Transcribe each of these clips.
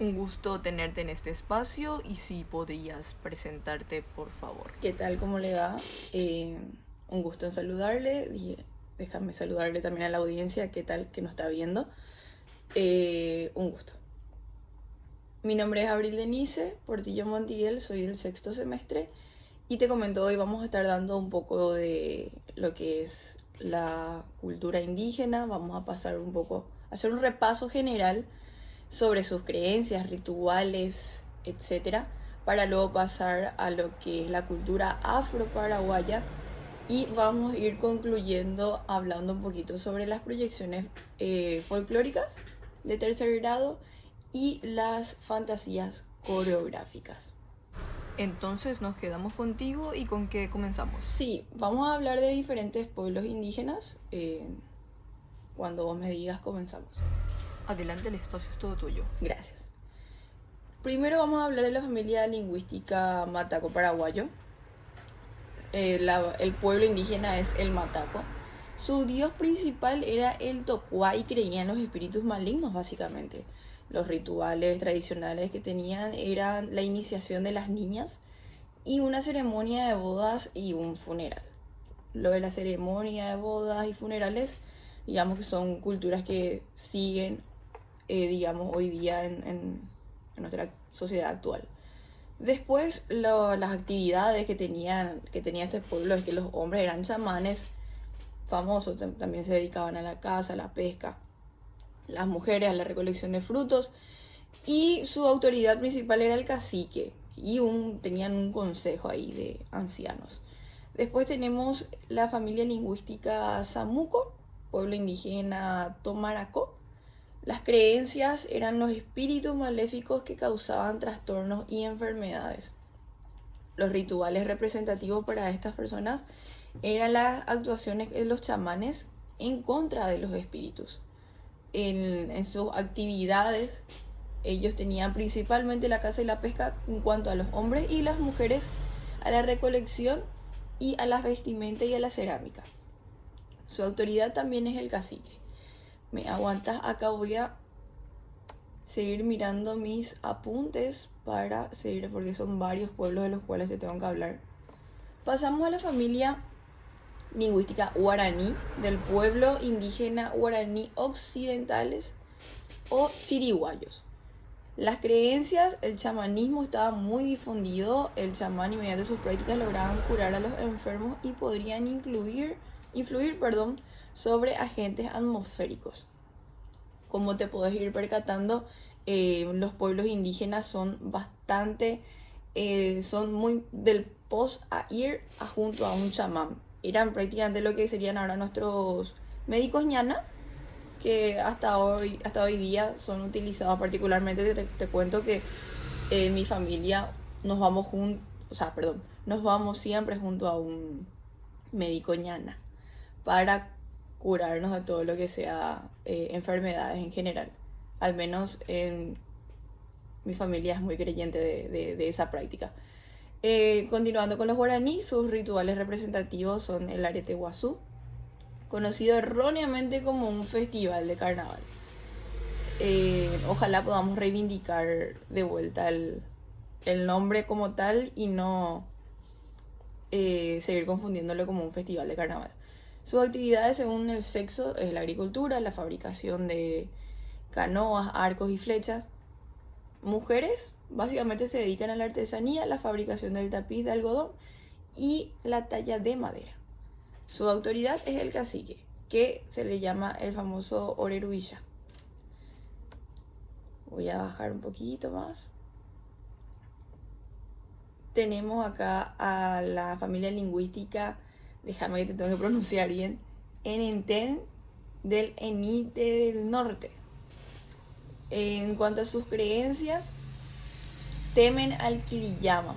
Un gusto tenerte en este espacio y si podrías presentarte, por favor. ¿Qué tal? ¿Cómo le va? Eh, un gusto en saludarle. Déjame saludarle también a la audiencia. ¿Qué tal que nos está viendo? Un gusto. Mi nombre es Abril Denise Portillo Montiel, soy del sexto semestre y te comento, hoy vamos a estar dando un poco de lo que es la cultura indígena. Vamos a pasar un poco, a hacer un repaso general sobre sus creencias, rituales, etcétera, para luego pasar a lo que es la cultura afro-paraguaya y vamos a ir concluyendo hablando un poquito sobre las proyecciones folclóricas de tercer grado y las fantasías coreográficas. Entonces nos quedamos contigo y con qué comenzamos. Sí, vamos a hablar de diferentes pueblos indígenas. Cuando vos me digas, comenzamos. Adelante, el espacio es todo tuyo. Gracias. Primero vamos a hablar de la familia lingüística mataco-paraguayo. El pueblo indígena es el mataco. Su dios principal era el tocuá y creían en los espíritus malignos, básicamente. Los rituales tradicionales que tenían eran la iniciación de las niñas y una ceremonia de bodas y un funeral. Lo de la ceremonia de bodas y funerales, digamos que son culturas que siguen, digamos, hoy día en nuestra sociedad actual. Después, las actividades que tenía este pueblo es que los hombres eran chamanes famosos, también se dedicaban a la caza, a la pesca, las mujeres a la recolección de frutos, y su autoridad principal era el cacique, y tenían un consejo ahí de ancianos. Después tenemos la familia lingüística Samuco, pueblo indígena Tomaracó. Las creencias eran los espíritus maléficos que causaban trastornos y enfermedades. Los rituales representativos para estas personas eran las actuaciones de los chamanes en contra de los espíritus. En sus actividades, ellos tenían principalmente la caza y la pesca en cuanto a los hombres, y las mujeres a la recolección y a las vestimentas y a la cerámica. Su autoridad también es el cacique. ¿Me aguantas? Acá voy a seguir mirando mis apuntes para seguir, porque son varios pueblos de los cuales te tengo que hablar. Pasamos a la familia lingüística guaraní, del pueblo indígena guaraní occidentales o chiriguayos. Las creencias, el chamanismo estaba muy difundido. El chamán y mediante sus prácticas lograban curar a los enfermos y podrían influir, sobre agentes atmosféricos. Como te puedes ir percatando, los pueblos indígenas son bastante, son muy del post a ir junto a un chamán. Eran prácticamente lo que serían ahora nuestros médicos ñana, que hasta hoy día son utilizados. Particularmente te cuento que en mi familia nos vamos siempre junto a un médico ñana para curarnos de todo lo que sea enfermedades en general. Al menos en mi familia es muy creyente de esa práctica. Continuando con los guaraní, sus rituales representativos son el arete guazú, conocido erróneamente como un festival de carnaval. Ojalá podamos reivindicar de vuelta el nombre como tal y no seguir confundiéndolo como un festival de carnaval. Sus actividades, según el sexo, es la agricultura, la fabricación de canoas, arcos y flechas. Mujeres básicamente se dedican a la artesanía, la fabricación del tapiz de algodón y la talla de madera. Su autoridad es el cacique, que se le llama el famoso oreruilla. Voy a bajar un poquito más. Tenemos acá a la familia lingüística, déjame que te tengo que pronunciar bien, Enenten del Enite del Norte. En cuanto a sus creencias, temen al Kiriyama,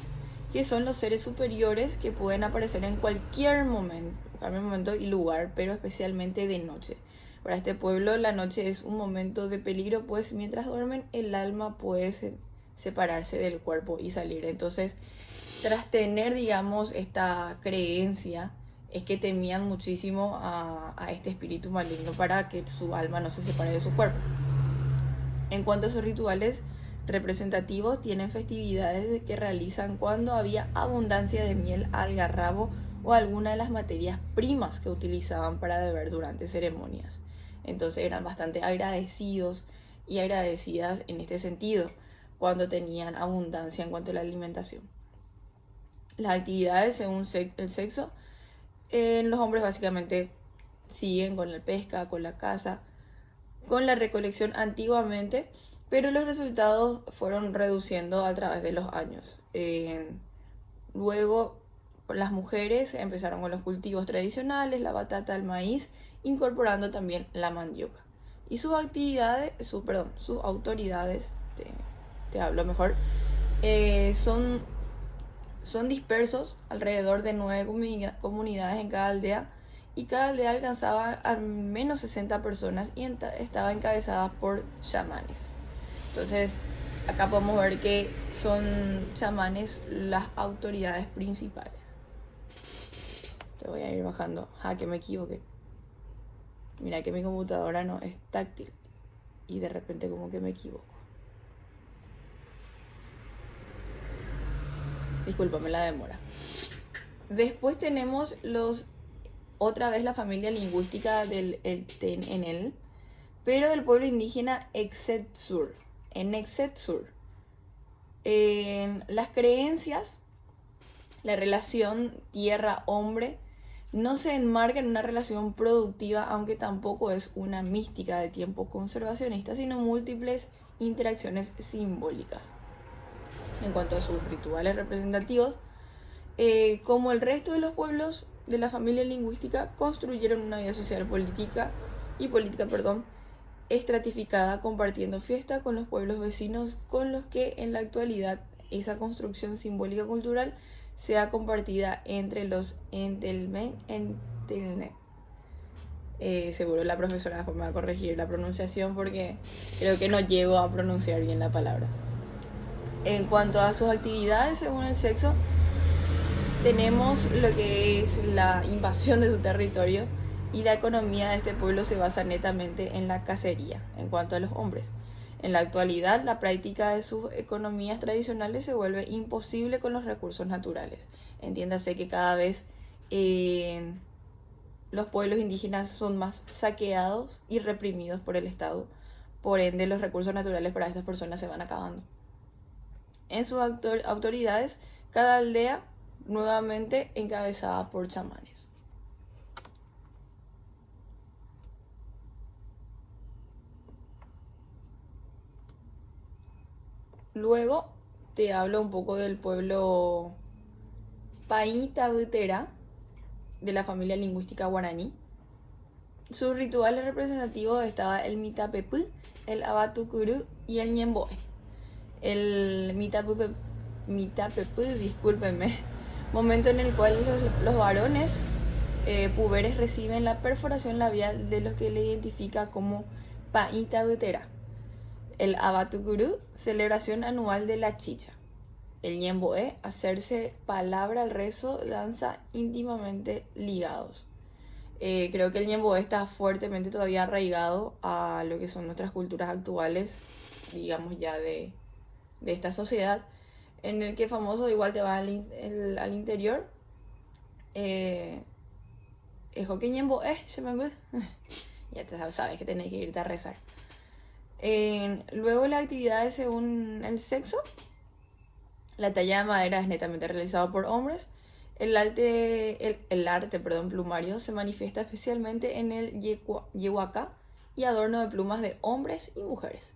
que son los seres superiores que pueden aparecer en cualquier momento y lugar, pero especialmente de noche. Para este pueblo la noche es un momento de peligro, pues mientras duermen el alma puede separarse del cuerpo y salir. Entonces, tras tener, digamos, esta creencia, es que temían muchísimo a este espíritu maligno para que su alma no se separe de su cuerpo. En cuanto a sus rituales, representativos tienen festividades que realizan cuando había abundancia de miel, algarrabo o alguna de las materias primas que utilizaban para beber durante ceremonias. Entonces eran bastante agradecidos y agradecidas en este sentido cuando tenían abundancia en cuanto a la alimentación. Las actividades según el sexo, los hombres básicamente siguen con la pesca, con la caza, con la recolección antiguamente, pero los resultados fueron reduciendo a través de los años. Luego las mujeres empezaron con los cultivos tradicionales, la batata, el maíz, incorporando también la mandioca. Y sus autoridades, te hablo mejor, son dispersos alrededor de 9 comunidades en cada aldea, y cada aldea alcanzaba al menos 60 personas y estaba encabezada por chamanes. Entonces, acá podemos ver que son chamanes las autoridades principales. Te voy a ir bajando. Que me equivoqué. Mira que mi computadora no es táctil y de repente como que me equivoco. Discúlpame la demora. Después tenemos otra vez la familia lingüística del Enel, pero del pueblo indígena Exet-Sur. En Exet-Sur, en las creencias, la relación tierra-hombre no se enmarca en una relación productiva, aunque tampoco es una mística de tiempo conservacionista, sino múltiples interacciones simbólicas. En cuanto a sus rituales representativos, como el resto de los pueblos de la familia lingüística, construyeron una vida social política estratificada, compartiendo fiesta con los pueblos vecinos, con los que en la actualidad esa construcción simbólica cultural sea compartida entre los Entelme. Seguro la profesora después me va a corregir la pronunciación porque creo que no llego a pronunciar bien la palabra. En cuanto a sus actividades según el sexo, tenemos lo que es la invasión de su territorio, y la economía de este pueblo se basa netamente en la cacería. En cuanto a los hombres, en la actualidad la práctica de sus economías tradicionales se vuelve imposible con los recursos naturales. Entiéndase que cada vez los pueblos indígenas son más saqueados y reprimidos por el Estado, por ende los recursos naturales para estas personas se van acabando. En sus autoridades, cada aldea nuevamente encabezada por chamanes. Luego te hablo un poco del pueblo Paintabutera, de la familia lingüística guaraní. Sus rituales representativos estaban el Mitapepú, el Abatucurú y el Ñemboe. El Mitapepú, discúlpenme, momento en el cual los varones puberes reciben la perforación labial de los que le identifica como Paintabutera. El Abatucurú, celebración anual de la chicha. El Ñemboe, hacerse palabra al rezo, danza íntimamente ligados. Creo que el Ñemboe está fuertemente todavía arraigado a lo que son nuestras culturas actuales, digamos ya de esta sociedad, en el que famoso igual te va al interior. Es que Ñemboe, ya te sabes que tenés que irte a rezar. Luego las actividades según el sexo. La talla de madera es netamente realizada por hombres. El arte plumario se manifiesta especialmente en el yehuacá y adorno de plumas de hombres y mujeres.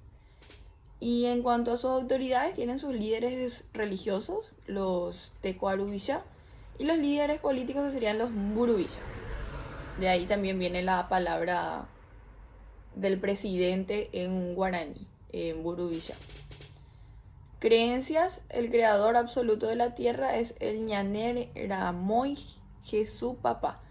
Y en cuanto a sus autoridades, tienen sus líderes religiosos, los tecuarubillas, y los líderes políticos que serían los mburubillas. De ahí también viene la palabra del presidente en guaraní, en mburubillas. Creencias: el creador absoluto de la tierra es el Ñaner Ramoy Jesús Papá.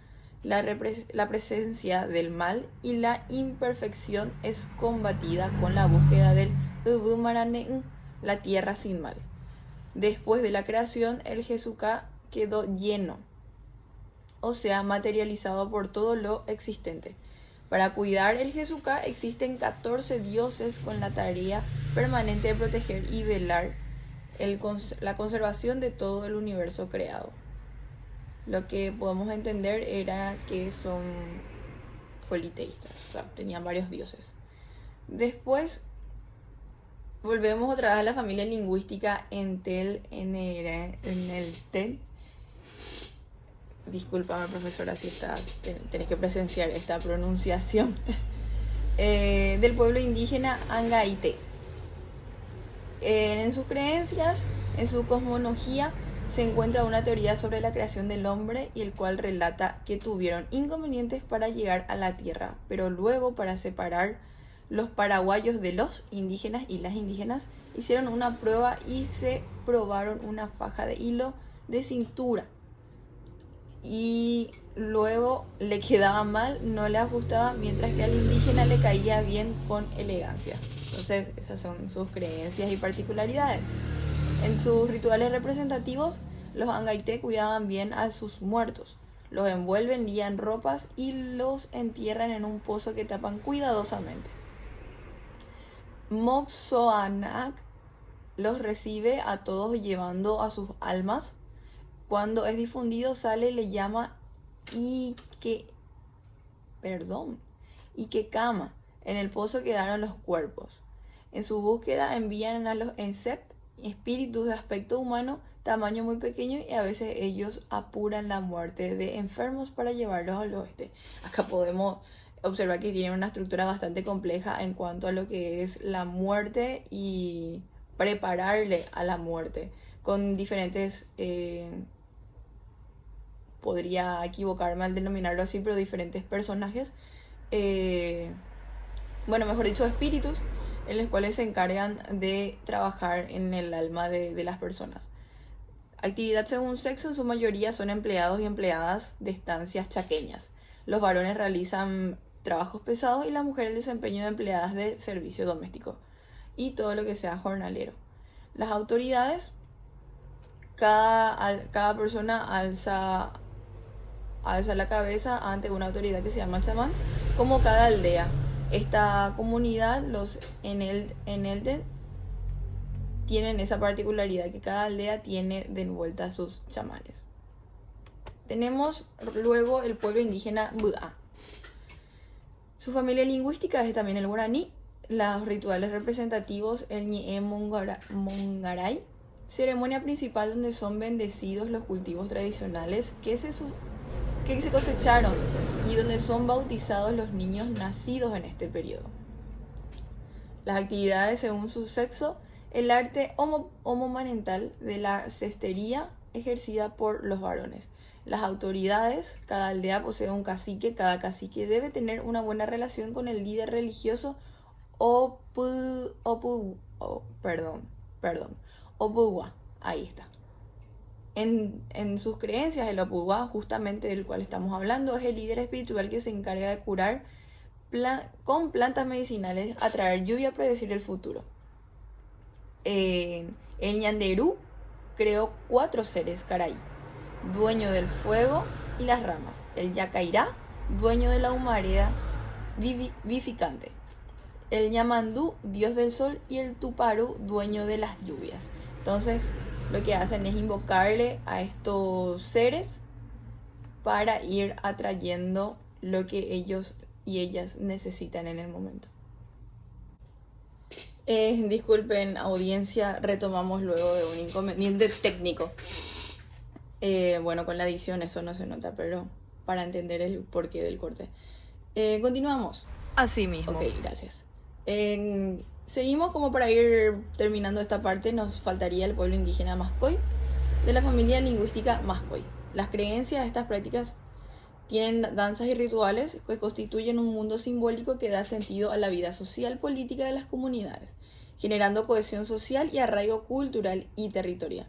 La presencia del mal y la imperfección es combatida con la búsqueda del Ubumarane, la tierra sin mal. Después de la creación, el Jesucá quedó lleno, o sea, materializado por todo lo existente. Para cuidar el Jesucá existen 14 dioses con la tarea permanente de proteger y velar la conservación de todo el universo creado. Lo que podemos entender era que son politeístas, o sea, tenían varios dioses. Después volvemos otra vez a la familia lingüística Entel. Discúlpame, profesora, si tenés que presenciar esta pronunciación. Del pueblo indígena Angaite. En sus creencias, en su cosmología, se encuentra una teoría sobre la creación del hombre, y el cual relata que tuvieron inconvenientes para llegar a la tierra, pero luego, para separar los paraguayos de los indígenas y las indígenas, hicieron una prueba y se probaron una faja de hilo de cintura, y luego le quedaba mal, no le ajustaba, mientras que al indígena le caía bien con elegancia. Entonces esas son sus creencias y particularidades. En sus rituales representativos, los Angaité cuidaban bien a sus muertos. Los envuelven, lían ropas y los entierran en un pozo que tapan cuidadosamente. Moxoanac los recibe a todos llevando a sus almas. Cuando es difundido, sale y le llama Ikekama. En el pozo quedaron los cuerpos. En su búsqueda envían a los Ensep, espíritus de aspecto humano, tamaño muy pequeño, y a veces ellos apuran la muerte de enfermos para llevarlos al oeste. Acá podemos observar que tienen una estructura bastante compleja en cuanto a lo que es la muerte y prepararle a la muerte, con diferentes, podría equivocarme al denominarlo así, pero diferentes personajes, mejor dicho, espíritus, en los cuales se encargan de trabajar en el alma de las personas. Actividad según sexo, en su mayoría son empleados y empleadas de estancias chaqueñas. Los varones realizan trabajos pesados y las mujeres el desempeño de empleadas de servicio doméstico y todo lo que sea jornalero. Las autoridades, cada persona alza la cabeza ante una autoridad que se llama chamán, como cada aldea. Esta comunidad, los Enelten, tienen esa particularidad que cada aldea tiene de vuelta a sus chamanes. Tenemos luego el pueblo indígena Bu'a. Su familia lingüística es también el guaraní. Los rituales representativos, el Ñe'e Mongaray, ceremonia principal donde son bendecidos los cultivos tradicionales que se cosecharon y donde son bautizados los niños nacidos en este periodo. Las actividades según su sexo, el arte homomarental de la cestería ejercida por los varones. Las autoridades, cada aldea posee un cacique, cada cacique debe tener una buena relación con el líder religioso Opuwa. Ahí está. En sus creencias, el Opuwa, justamente del cual estamos hablando, es el líder espiritual que se encarga de curar con plantas medicinales, atraer lluvia, predecir el futuro. El Ñanderú creó 4 seres Caraí, dueño del fuego y las ramas. El Yacairá, dueño de la humareda vivificante. El Ñamandú, dios del sol, y el Tuparu, dueño de las lluvias. Entonces, lo que hacen es invocarle a estos seres para ir atrayendo lo que ellos y ellas necesitan en el momento. Disculpen, audiencia, retomamos luego de un inconveniente técnico. Con la edición eso no se nota, pero para entender el porqué del corte. Continuamos. Así mismo. Ok, gracias. Seguimos, como para ir terminando esta parte, nos faltaría el pueblo indígena Mascoy, de la familia lingüística Mascoy. Las creencias de estas prácticas tienen danzas y rituales que constituyen un mundo simbólico que da sentido a la vida social política de las comunidades, generando cohesión social y arraigo cultural y territorial.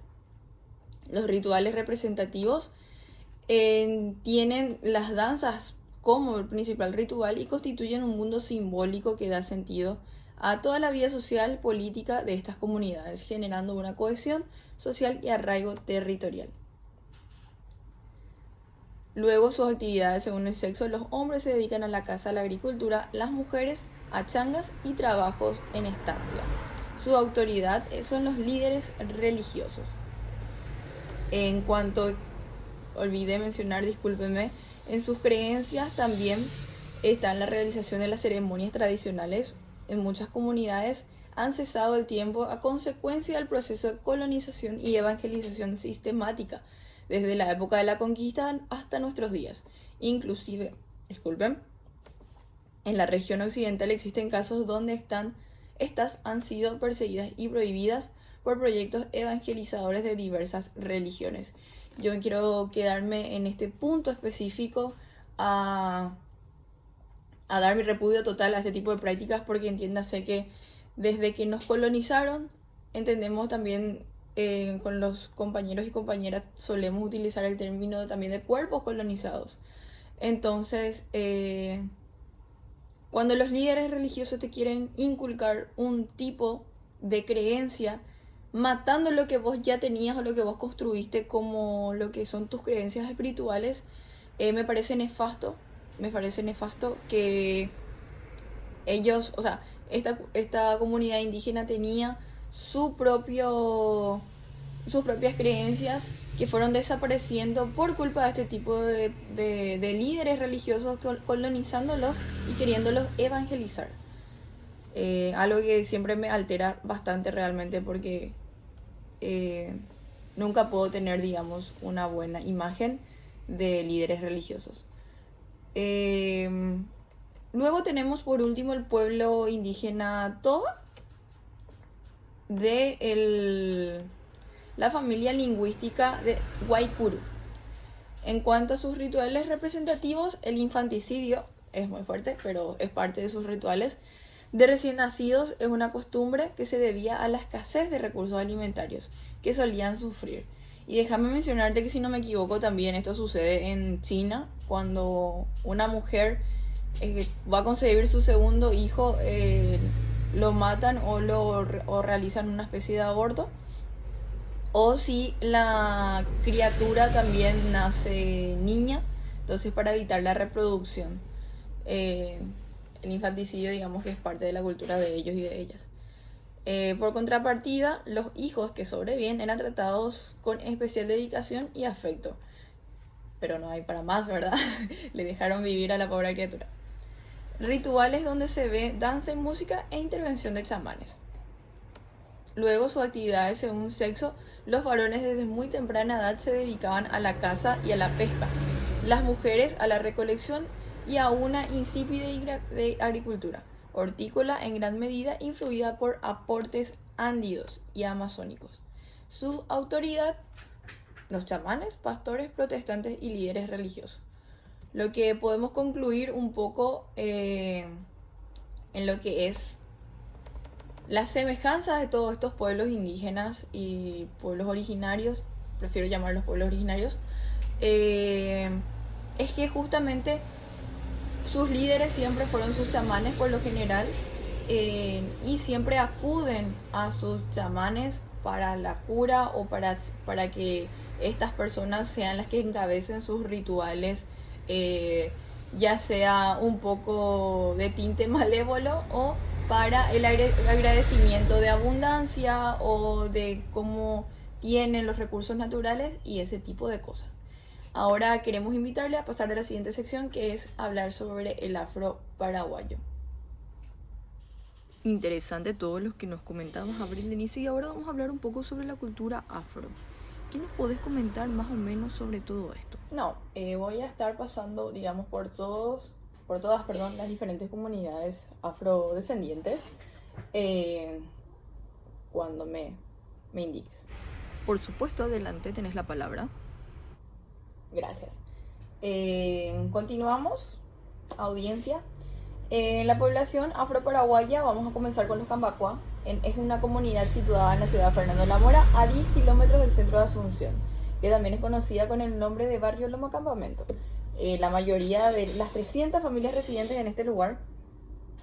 Los rituales representativos tienen las danzas como el principal ritual y constituyen un mundo simbólico que da sentido a toda la vida social política de estas comunidades, generando una cohesión social y arraigo territorial. Luego sus actividades según el sexo: los hombres se dedican a la caza, a la agricultura, las mujeres a changas y trabajos en estancia. Su autoridad son los líderes religiosos. En cuanto, olvidé mencionar, discúlpenme, en sus creencias también está la realización de las ceremonias tradicionales. En muchas comunidades han cesado el tiempo a consecuencia del proceso de colonización y evangelización sistemática, desde la época de la conquista hasta nuestros días. Inclusive, en la región occidental existen casos donde estas han sido perseguidas y prohibidas por proyectos evangelizadores de diversas religiones. Yo quiero quedarme en este punto específico a dar mi repudio total a este tipo de prácticas, porque entiéndase que desde que nos colonizaron, entendemos también, con los compañeros y compañeras solemos utilizar el término también de cuerpos colonizados. Entonces, cuando los líderes religiosos te quieren inculcar un tipo de creencia, matando lo que vos ya tenías o lo que vos construiste como lo que son tus creencias espirituales, me parece nefasto. Me parece nefasto que ellos, o sea, esta comunidad indígena tenía sus propias creencias que fueron desapareciendo por culpa de este tipo de líderes religiosos colonizándolos y queriéndolos evangelizar. Algo que siempre me altera bastante realmente, porque nunca puedo tener, digamos, una buena imagen de líderes religiosos. Luego tenemos por último el pueblo indígena Toba, de la familia lingüística de Guaycurú. En cuanto a sus rituales representativos, el infanticidio es muy fuerte, pero es parte de sus rituales de recién nacidos. Es una costumbre que se debía a la escasez de recursos alimentarios que solían sufrir. Y déjame mencionarte que, si no me equivoco, también esto sucede en China, cuando una mujer va a concebir su segundo hijo, lo matan o realizan una especie de aborto. O si la criatura también nace niña, entonces para evitar la reproducción. El infanticidio, digamos que es parte de la cultura de ellos y de ellas. Por contrapartida, los hijos que sobreviven eran tratados con especial dedicación y afecto. Pero no hay para más, ¿verdad? Le dejaron vivir a la pobre criatura. Rituales donde se ve danza y música e intervención de chamanes. Luego, sus actividades según sexo: los varones desde muy temprana edad se dedicaban a la caza y a la pesca, las mujeres a la recolección y a una insípida de agricultura hortícola, en gran medida influida por aportes andinos y amazónicos. Su autoridad: los chamanes, pastores, protestantes y líderes religiosos. Lo que podemos concluir un poco en lo que es las semejanzas de todos estos pueblos indígenas y pueblos originarios, prefiero llamarlos pueblos originarios, es que justamente sus líderes siempre fueron sus chamanes por lo general, y siempre acuden a sus chamanes para la cura o para que estas personas sean las que encabecen sus rituales, ya sea un poco de tinte malévolo o para el agradecimiento de abundancia o de cómo tienen los recursos naturales y ese tipo de cosas. Ahora queremos invitarle a pasar a la siguiente sección, que es hablar sobre el afro paraguayo. Interesante todo lo que nos comentabas, Abril, de inicio, y ahora vamos a hablar un poco sobre la cultura afro. ¿Qué nos podés comentar más o menos sobre todo esto? Voy a estar pasando, digamos, por todas, las diferentes comunidades afrodescendientes, cuando me indiques. Por supuesto, adelante, tenés la palabra. Gracias. Continuamos, audiencia. En la población afro-paraguaya vamos a comenzar con los Cambacuá. Es una comunidad situada en la ciudad de Fernando de la Mora, a 10 kilómetros del centro de Asunción, que también es conocida con el nombre de Barrio Lomo Campamento. La mayoría de las 300 familias residentes en este lugar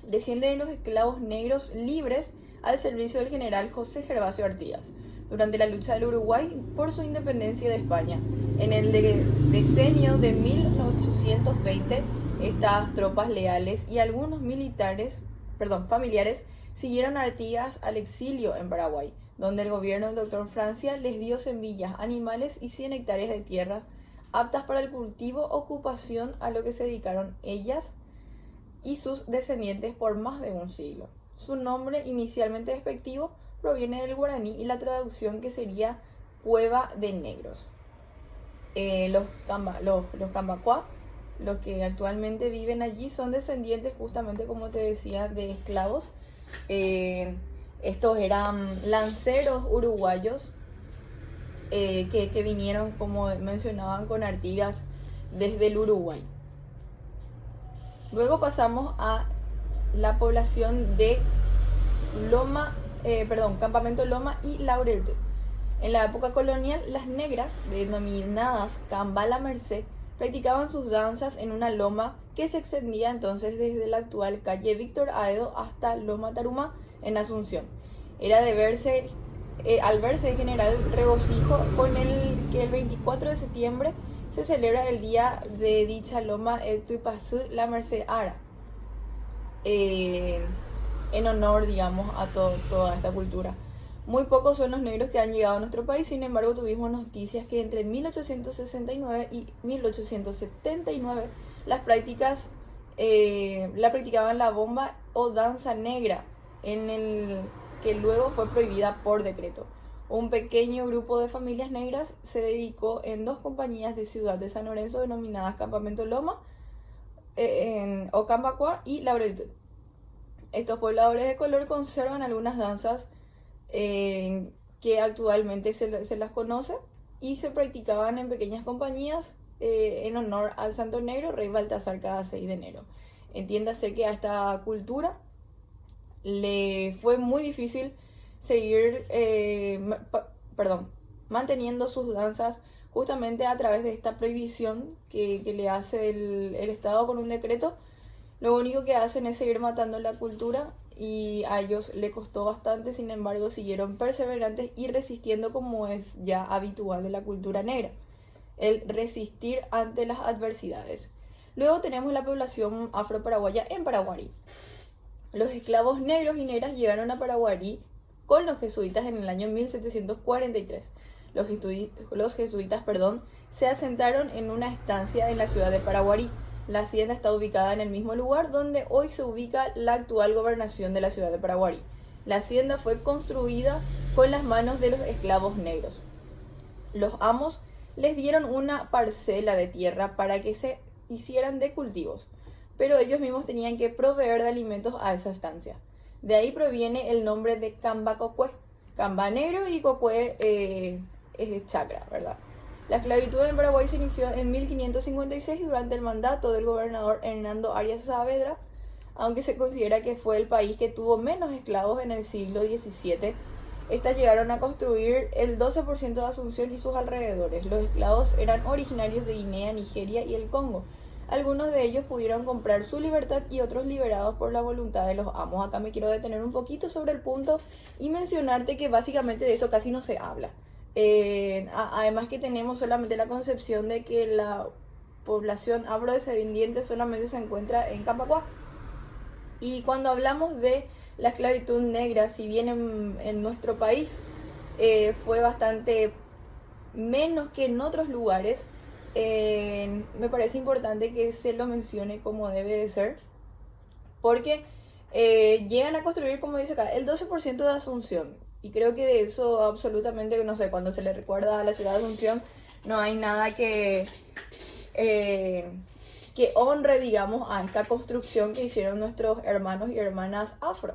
descienden de los esclavos negros libres al servicio del general José Gervasio Artigas, durante la lucha del Uruguay por su independencia de España. En el decenio de 1820, estas tropas leales y algunos familiares siguieron a Artigas al exilio en Paraguay, donde el gobierno del doctor Francia les dio semillas, animales y 100 hectáreas de tierra aptas para el cultivo, ocupación a lo que se dedicaron ellas y sus descendientes por más de un siglo. Su nombre, inicialmente despectivo, proviene del guaraní y la traducción que sería Cueva de Negros. Los cambacuá, los que actualmente viven allí, son descendientes, justamente como te decía, de esclavos. Estos eran lanceros uruguayos que vinieron, como mencionaban, con Artigas desde el Uruguay. Luego pasamos a la población de Campamento Loma y Laurel. En la época colonial, las negras, denominadas Camba La Merced, practicaban sus danzas en una loma que se extendía entonces desde la actual calle Víctor Aedo hasta Loma Tarumá en Asunción. Era de verse, al verse en general regocijo con el que el 24 de septiembre se celebra el día de dicha loma Tupazú La Merced Ara, en honor, digamos, a toda esta cultura. Muy pocos son los negros que han llegado a nuestro país, sin embargo tuvimos noticias que entre 1869 y 1879 la practicaban la bomba o danza negra, que luego fue prohibida por decreto. Un pequeño grupo de familias negras se dedicó en 2 compañías de Ciudad de San Lorenzo denominadas Campamento Loma, Ocambacuá y Laurel. Estos pobladores de color conservan algunas danzas que actualmente se las conoce y se practicaban en pequeñas compañías en honor al Santo Negro, Rey Baltasar, cada 6 de enero. Entiéndase que a esta cultura le fue muy difícil seguir manteniendo sus danzas justamente a través de esta prohibición que le hace el Estado con un decreto. Lo único que hacen es seguir matando la cultura y a ellos le costó bastante, sin embargo siguieron perseverantes y resistiendo, como es ya habitual de la cultura negra, el resistir ante las adversidades. Luego tenemos la población afro-paraguaya en Paraguarí. Los esclavos negros y negras llegaron a Paraguarí con los jesuitas en el año 1743. Los jesuitas se asentaron en una estancia en la ciudad de Paraguarí. La hacienda está ubicada en el mismo lugar donde hoy se ubica la actual gobernación de la ciudad de Paraguarí. La hacienda fue construida con las manos de los esclavos negros. Los amos les dieron una parcela de tierra para que se hicieran de cultivos, pero ellos mismos tenían que proveer de alimentos a esa estancia. De ahí proviene el nombre de Cambacocué, Camba negro y Cocué es chacra, ¿verdad? La esclavitud en Paraguay se inició en 1556 durante el mandato del gobernador Hernando Arias Saavedra, aunque se considera que fue el país que tuvo menos esclavos en el siglo XVII. Estas llegaron a constituir el 12% de Asunción y sus alrededores. Los esclavos eran originarios de Guinea, Nigeria y el Congo. Algunos de ellos pudieron comprar su libertad y otros liberados por la voluntad de los amos. Acá me quiero detener un poquito sobre el punto y mencionarte que básicamente de esto casi no se habla. Además que tenemos solamente la concepción de que la población afrodescendiente solamente se encuentra en Cambacuá. Y cuando hablamos de la esclavitud negra, si bien en nuestro país fue bastante menos que en otros lugares, me parece importante que se lo mencione como debe de ser, porque llegan a construir, como dice acá, el 12% de Asunción. Y creo que de eso absolutamente, no sé, cuando se le recuerda a la ciudad de Asunción, no hay nada que honre, digamos, a esta construcción que hicieron nuestros hermanos y hermanas afro.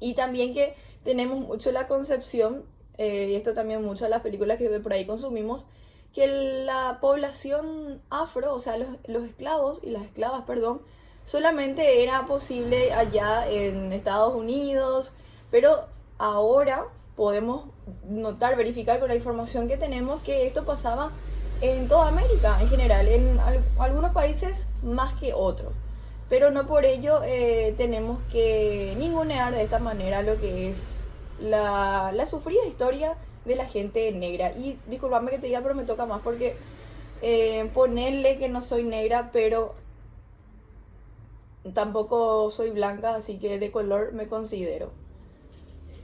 Y también que tenemos mucho la concepción, y esto también mucho de las películas que por ahí consumimos, que la población afro, o sea, los esclavos y las esclavas, solamente era posible allá en Estados Unidos, pero ahora podemos notar, verificar con la información que tenemos que esto pasaba en toda América en general, en algunos países más que otros, pero no por ello tenemos que ningunear de esta manera lo que es la sufrida historia de la gente negra. Y disculpame que te diga, pero me toca más porque ponerle que no soy negra, pero tampoco soy blanca, así que de color me considero.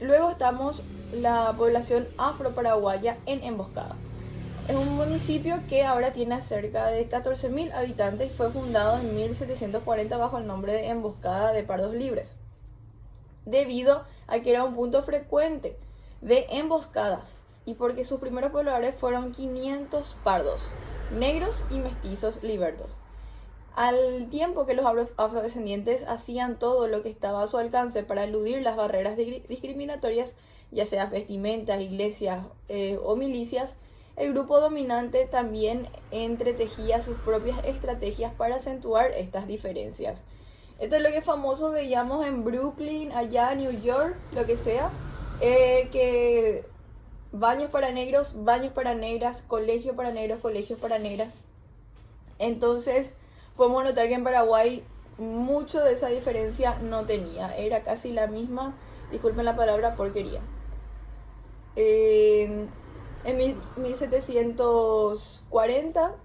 Luego estamos la población afro-paraguaya en Emboscada. Es un municipio que ahora tiene cerca de 14.000 habitantes y fue fundado en 1740 bajo el nombre de Emboscada de Pardos Libres, debido a que era un punto frecuente de emboscadas y porque sus primeros pobladores fueron 500 pardos, negros y mestizos libertos. Al tiempo que los afrodescendientes hacían todo lo que estaba a su alcance para eludir las barreras discriminatorias, ya sea vestimentas, iglesias o milicias, el grupo dominante también entretejía sus propias estrategias para acentuar estas diferencias. Esto es lo que es famoso, veíamos en Brooklyn, allá en New York, lo que sea, que baños para negros, baños para negras, colegios para negros, colegios para negras. Entonces, podemos notar que en Paraguay mucho de esa diferencia no tenía, era casi la misma, disculpen la palabra, porquería. En 1740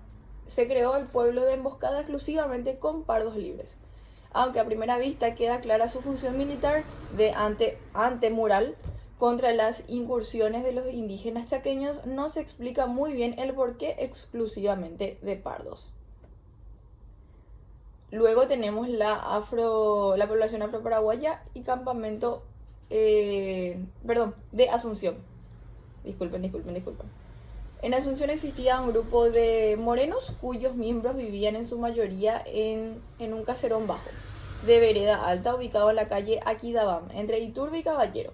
se creó el pueblo de Emboscada exclusivamente con pardos libres. Aunque a primera vista queda clara su función militar de antemural contra las incursiones de los indígenas chaqueños, no se explica muy bien el porqué exclusivamente de pardos. Luego tenemos la población afro-paraguaya y campamento de Asunción. Disculpen. En Asunción existía un grupo de morenos cuyos miembros vivían en su mayoría en un caserón bajo, de vereda alta, ubicado en la calle Aquidabam, entre Iturbe y Caballero.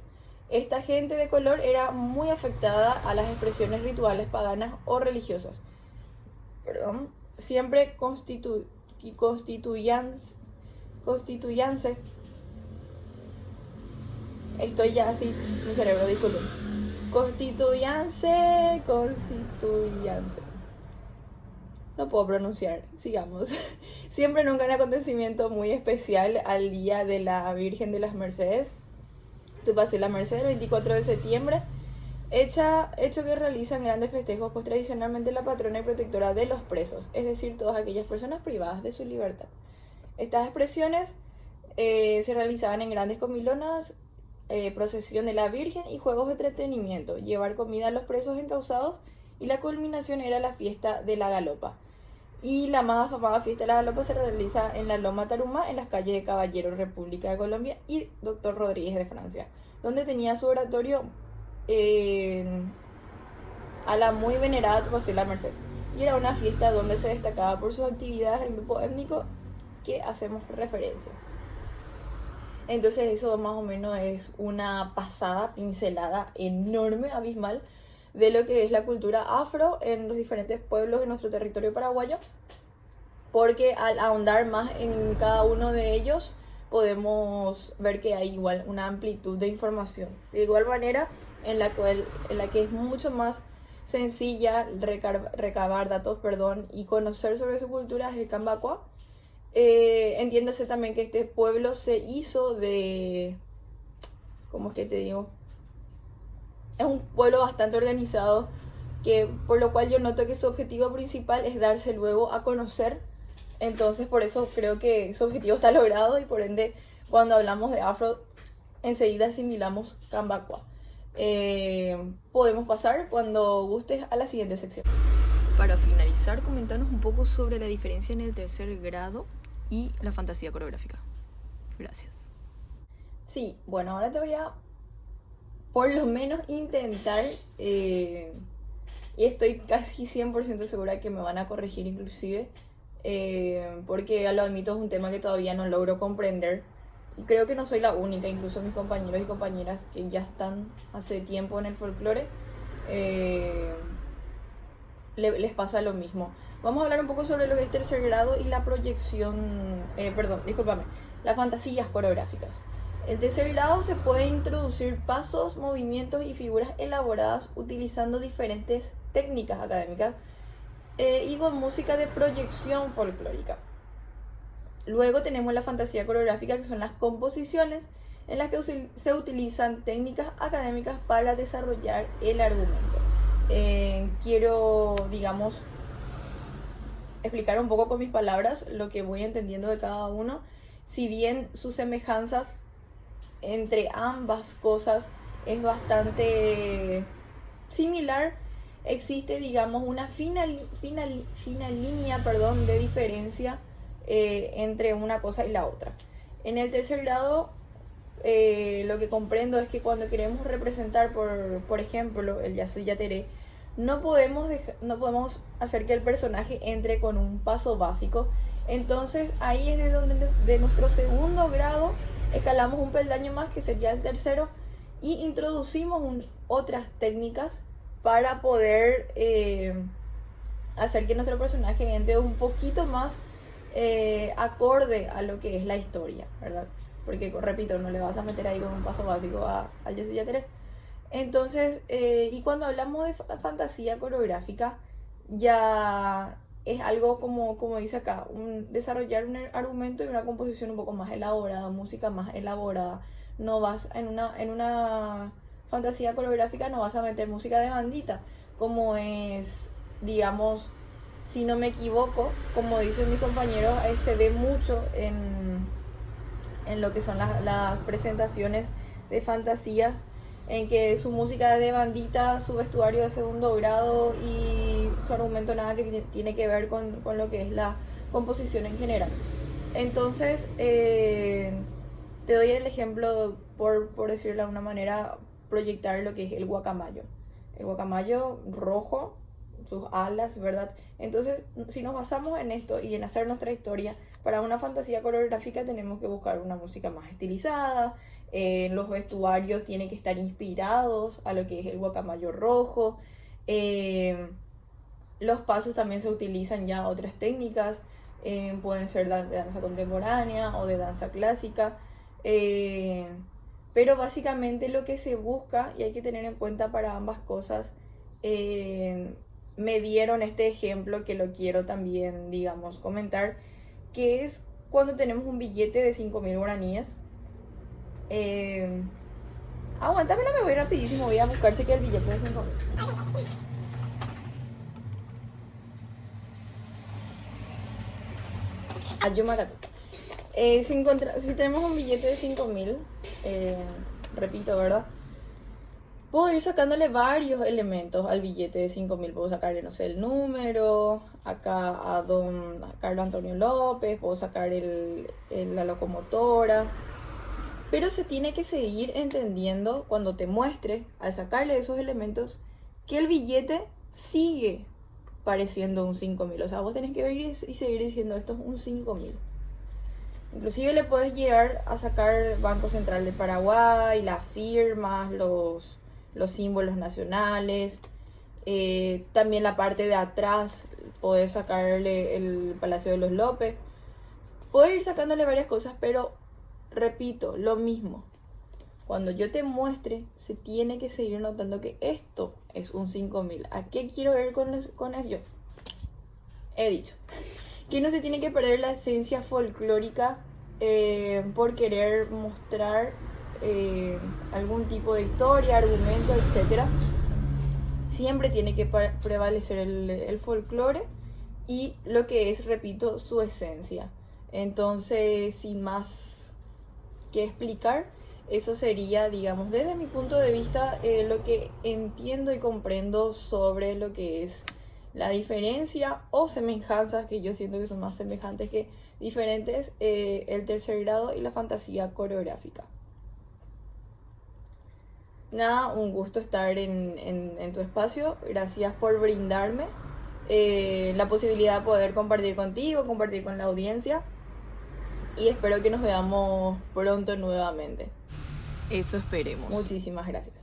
Esta gente de color era muy afectada a las expresiones rituales paganas o religiosas. Siempre constituyanse. Estoy ya así, mi cerebro, disculpen. Constituyanse. No puedo pronunciar, sigamos. Siempre nunca un acontecimiento muy especial al día de la Virgen de las Mercedes. Tú pasé la Merced el 24 de septiembre. Hecho que realizan grandes festejos, pues tradicionalmente la patrona y protectora de los presos, es decir, todas aquellas personas privadas de su libertad. Estas expresiones se realizaban en grandes comilonas, procesión de la Virgen y juegos de entretenimiento, llevar comida a los presos encausados, y la culminación era la fiesta de la Galopa. Y la más afamada fiesta de la Galopa se realiza en la Loma Tarumá, en las calles de Caballero, República de Colombia, y Doctor Rodríguez de Francia, donde tenía su oratorio a la muy venerada José la Merced. Y era una fiesta donde se destacaba por sus actividades el grupo étnico que hacemos referencia. Entonces eso más o menos es una pasada, pincelada enorme, abismal, de lo que es la cultura afro en los diferentes pueblos de nuestro territorio paraguayo, porque al ahondar más en cada uno de ellos podemos ver que hay igual una amplitud de información. De igual manera, en la que es mucho más sencilla recabar datos, y conocer sobre su cultura es el Cambacua. Entiéndase también que este pueblo se hizo de... ¿Cómo es que te digo? Es un pueblo bastante organizado, por lo cual yo noto que su objetivo principal es darse luego a conocer. Entonces por eso creo que su objetivo está logrado y por ende cuando hablamos de afro enseguida asimilamos Cambacua. Podemos pasar cuando gustes a la siguiente sección. Para finalizar, comentanos un poco sobre la diferencia en el tercer grado y la fantasía coreográfica. Gracias. Sí, bueno, ahora te voy a por lo menos intentar, y estoy casi 100% segura que me van a corregir inclusive, porque lo admito, es un tema que todavía no logro comprender y creo que no soy la única, incluso mis compañeros y compañeras que ya están hace tiempo en el folclore, les pasa lo mismo. Vamos a hablar un poco sobre lo que es tercer grado y la proyección, las fantasías coreográficas. En tercer grado se pueden introducir pasos, movimientos y figuras elaboradas utilizando diferentes técnicas académicas y con música de proyección folclórica. Luego tenemos la fantasía coreográfica, que son las composiciones en las que se utilizan técnicas académicas para desarrollar el argumento. Quiero, digamos, explicar un poco con mis palabras lo que voy entendiendo de cada uno. Si bien sus semejanzas entre ambas cosas es bastante similar, existe, digamos, una fina línea, de diferencia entre una cosa y la otra. En el tercer grado, lo que comprendo es que cuando queremos representar, por ejemplo, el Yasu Yateré, no podemos hacer que el personaje entre con un paso básico. Entonces ahí es de donde de nuestro segundo grado escalamos un peldaño más, que sería el tercero, y introducimos otras técnicas para poder hacer que nuestro personaje entre un poquito más acorde a lo que es la historia, ¿verdad? Porque, repito, no le vas a meter ahí con un paso básico al Yasu Yateré. Entonces, y cuando hablamos de fantasía coreográfica, ya es algo como dice acá, desarrollar un argumento y una composición un poco más elaborada, música más elaborada. No vas en una fantasía coreográfica, no vas a meter música de bandita, como es, digamos, si no me equivoco, como dicen mis compañeros, se ve mucho en lo que son las presentaciones de fantasías, en que su música es de bandita, su vestuario de segundo grado y su argumento nada que tiene que ver con lo que es la composición en general. Entonces, te doy el ejemplo, por decirlo de alguna manera, proyectar lo que es el guacamayo. El guacamayo rojo, sus alas, ¿verdad? Entonces, si nos basamos en esto y en hacer nuestra historia, para una fantasía coreográfica tenemos que buscar una música más estilizada, los vestuarios tienen que estar inspirados a lo que es el guacamayo rojo, los pasos también se utilizan ya otras técnicas, pueden ser de danza contemporánea o de danza clásica, pero básicamente lo que se busca, y hay que tener en cuenta para ambas cosas, me dieron este ejemplo que lo quiero también, digamos, comentar, que es cuando tenemos un billete de 5.000 guaraníes. Aguántame, no me voy rapidísimo, voy a buscarse que el billete de 5.000. Si tenemos un billete de 5.000, repito, ¿verdad? Puedo ir sacándole varios elementos al billete de 5.000. Puedo sacarle, no sé, el número, acá a don Carlos Antonio López, puedo sacar la locomotora. Pero se tiene que seguir entendiendo cuando te muestre, al sacarle esos elementos, que el billete sigue pareciendo un 5.000. O sea, vos tenés que ver y seguir diciendo esto es un 5.000. Inclusive le podés llegar a sacar Banco Central de Paraguay, las firmas, los símbolos nacionales. También la parte de atrás podés sacarle el Palacio de los López. Podés ir sacándole varias cosas, pero repito, lo mismo. Cuando yo te muestre, se tiene que seguir notando que esto es un 5.000. ¿A qué quiero ver con ello? He dicho que no se tiene que perder la esencia folclórica por querer mostrar algún tipo de historia, argumento, etc. Siempre tiene que prevalecer el folclore y lo que es, repito, su esencia. Entonces, sin más que explicar, eso sería, digamos, desde mi punto de vista, lo que entiendo y comprendo sobre lo que es la diferencia o semejanzas, que yo siento que son más semejantes que diferentes, el tercer grado y la fantasía coreográfica. Nada, un gusto estar en tu espacio. Gracias por brindarme la posibilidad de poder compartir contigo, compartir con la audiencia. Y espero que nos veamos pronto nuevamente. Eso esperemos. Muchísimas gracias.